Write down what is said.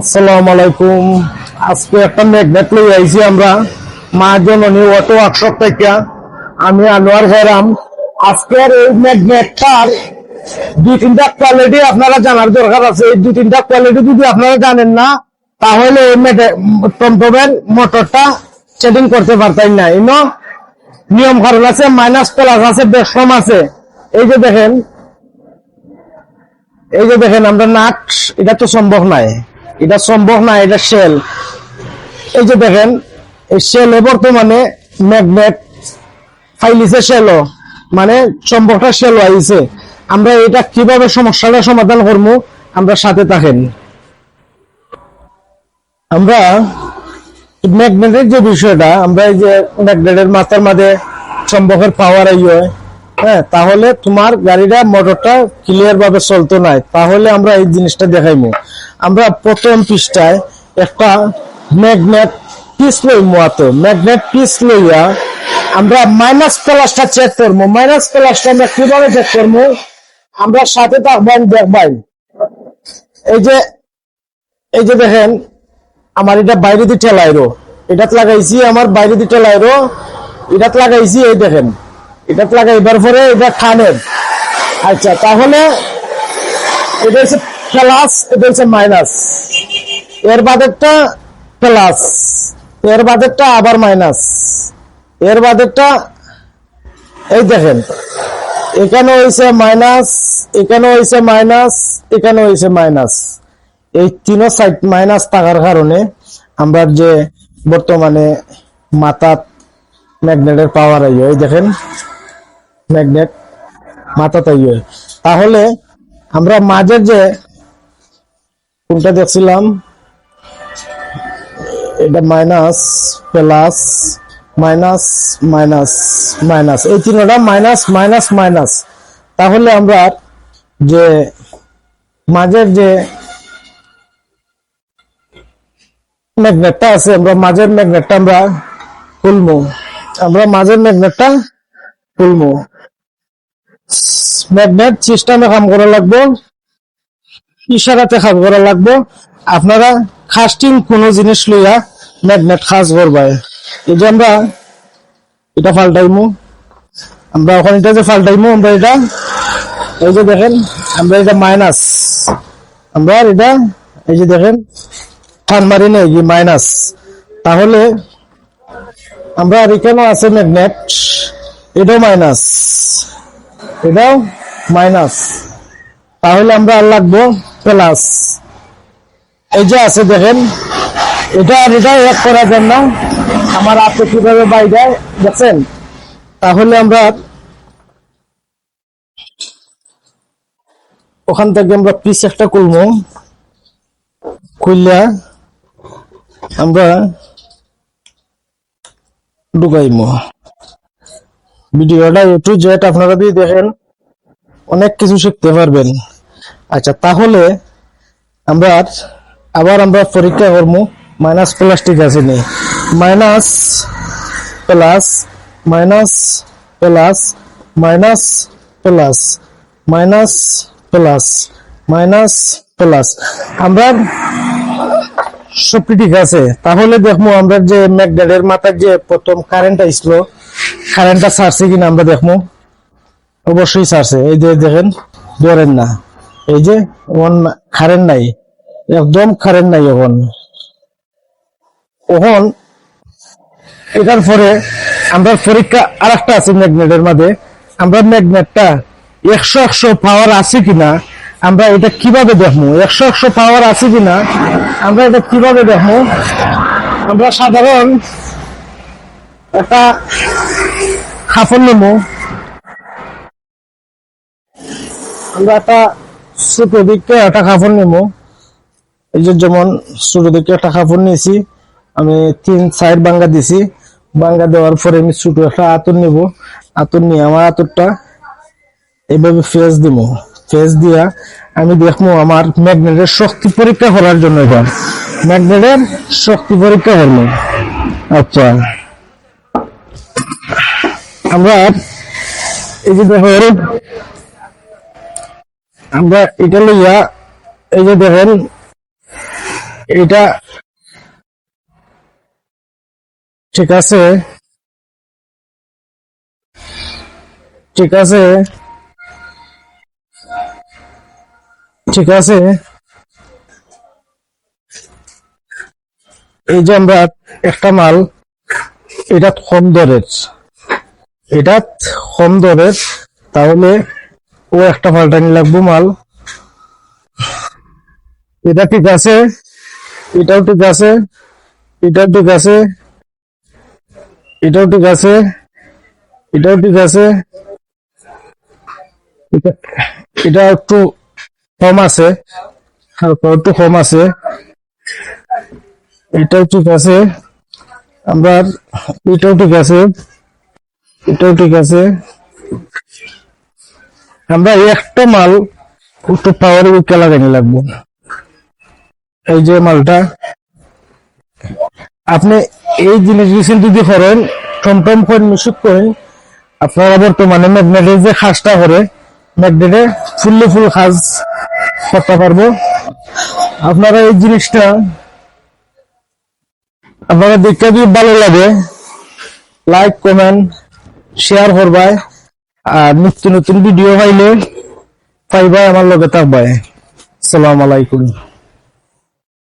আসসালামু আলাইকুম। আজকে একটা ম্যাগনেট লই আইছি আমরা মা জননী অটো ওয়ার্কশপ থেকে। আমি আনোয়ার গেরাম। আজকের এই ম্যাগনেটটার দুই তিনটা কোয়ালিটি আপনারা জানার দরকার আছে। এই দুই তিনটা কোয়ালিটি যদি আপনারা জানেন না, তাহলে এই টমটমের মোটরটা সেটিং করতে পারতেন না। ইনো নিয়ম কারণ আছে, মাইনাস প্লাস আছে, বেশম আছে। এই যে দেখেন, আমরা নাট, এটা তো সম্ভব নাই, এটা সম্ভব না, এটা শেল। এই যে দেখেন, এই শেলে বর্তমানে ম্যাগনেট ফাইলিছে, শেলও মানে সম্ভবটা শেল আইছে। আমরা এটা কিভাবে সমস্যাটা সমাধান করবো, আমরা সাথে থাকেন। আমরা ম্যাগনেটের যে বিষয়টা, আমরা এই যে ম্যাগনেটের মাথার মাঝে চম্বকের পাওয়ার আইয়, হ্যাঁ, তাহলে তোমার গাড়িটা মোটরটা ক্লিয়ার ভাবে চলতো নাই। তাহলে আমরা এই জিনিসটা দেখাইমু। আমরা প্রথম পৃষ্ঠায় একটা ম্যাগনেট পিস লইমু। ম্যাগনেট পিস লইয়া আমরা মাইনাস প্লাসটা চেক করবো। মাইনাস প্লাসটা আমরা কিভাবে চেক করবো, আমরা সাথে থাকবেন, দেখবেন। এই যে দেখেন, আমার এটা বাইরে দিতে লাইরো, এটাত লাগাইছি, আমার বাইরে দিতে লাইরো এটাত লাগাইছি। এই দেখেন, এটাত লাগাইবার পরে এটা টানের। আচ্ছা, তাহলে এটা হচ্ছে প্লাস, এটা হচ্ছে মাইনাস। এর বাদেরটা প্লাস, এর বাদেরটা আবার মাইনাস, এর বাদেরটা এই দেখেন, এখানে হয়েছে মাইনাস, এখানে হয়েছে মাইনাস, এখানে হয়েছে মাইনাস। এই তিনো সাইড মাইনাস থাকার কারণে আমরা যে বর্তমানে মাথাত ম্যাগনেটের পাওয়ার আইয়, এই দেখেন ম্যাগনেট মাথাতে আইয়। তাহলে আমরা মাঝের যে কোনটা দেখছিলাম, এটা minus plus minus minus minus, এই তিনটা মাইনাস মাইনাস মাইনাস। তাহলে আমরা যে মাঝের যে ম্যাগনেটটা আছে, আমরা মাঝের ম্যাগনেটটা আমরা খুলবো। আমরা মাঝের ম্যাগনেটটা খুলবো। ম্যাগনেট সিস্টেমে কাম করা লাগবো, ইশারাতে কাজ করা লাগবো। আপনারা কাস্টিং কোনো জিনিস লইয়া ম্যাগনেট কাজ করবাই। এই যে আমরা এটা পাল্টাইমু, আমরা ওখানে এটা যে পাল্টাইমু, আমরা এটা এই যে দেখেন, আমরা এটা মাইনাস, আমরা এটা এই যে দেখেন টান মারি নেই মাইনাস। তাহলে আমরা এখানে আছে ম্যাগনেট, এটাও মাইনাস, এটাও মাইনাস। তাহলে আমরা আর লাগবো প্লাস। এই যে আছে দেখেন, এটা আর এটা এক করার জন্য আমার আপনি কিভাবে বাইরে দেখছেন। তাহলে আমরা ওখান থেকে আমরা পিস একটা খুলবো, খুললে আমরা ঢুকাইমো। ভিডিওটা একটু জেট আপনারা দিয়ে দেখেন, অনেক কিছু শিখতে পারবেন। আচ্ছা, তাহলে আমরা আবার আমরা পরীক্ষা করবো মাইনাস প্লাস, ঠিক আছে নি? Minus plus minus plus minus plus minus plus minus plus, আমরা সবটি ঠিক আছে। তাহলে দেখবো আমরা যে ম্যাগনেটের মাথার যে প্রথম কারেন্ট আসছিল, কারেন্টটা ছাড়ছে কিনা আমরা দেখবো। অবশ্যই ছাড়ছে। এই যে দেখেন, ধরেন না, এই যে কারেন্ট নাই, একদম কারেন্ট নাই। ওখন এটার পরে আমরা পরীক্ষা আর একটা আছে ম্যাগনেটের মাঝে। আমরা ম্যাগনেটটা 100 পাওয়ার আছে কিনা, আমরা এটা কিভাবে দেখবো? 100 পাওয়ার আছে কিনা আমরা এটা কিভাবে দেখবো? আমরা সাধারণ একটা কাপড় নেব, আমরা একটা ছোট দিকে একটা কাপড় নেব। এই যে যেমন ছোট দিকে একটা কাপড় নিয়েছি, আমি 3 সাইড বাঙ্গা দিছি। বাঙ্গা দেওয়ার পরে আমি ছোট একটা আতর নেব। আতর নিয়ে আমার আতরটা এইভাবে ফেস দিব। ফেস দিয়া আমি দেখবো আমার ম্যাগনেটের শক্তি পরীক্ষা করার জন্য, এটা ম্যাগনেটের শক্তি পরীক্ষা করবো। আচ্ছা, আমরা এই যে দেখেন, আমরা এটা লইয়া এই যে দেখেন এটা ঠিক আছে, ঠিক আছে, ঠিক আছে। এই যে আমরা একটা মাল, এটা কম দরের, এটা কম দরের, তাহলে ও একটা পাল্টানি লাগবো মাল। এটা ঠিক আছে, এটাও ঠিক আছে, এটাও ঠিক আছে, এটাও ঠিক আছে, এটাও ঠিক আছে, এটা এটা একটু কম আছে, হালকা একটু কম আছে, এটাও ঠিক আছে। আমরা এটাও ঠিক আছে, এটাও ঠিক আছে। আমরা এই একটা মাল একটু পাওয়ার উইকে লাগাইতে লাগবো। এই যে মালটা আপনি এই জিনিস যদি করেন, টমটম করেন, মিশুক করেন, আপনারা বর্তমানে ম্যাগনেটের যে খাসটা করে, ম্যাগনেটে ফুললে ফুল খাস করতে পারবো। আপনারা এই জিনিসটা আপনারা দেখতে যদি ভালো লাগে, লাইক কমেন্ট শেয়ার করবাই, আর নতুন নতুন ভিডিও পাইলে পাইবাই, আমার লগে থাকবাই। আসসালামু আলাইকুম।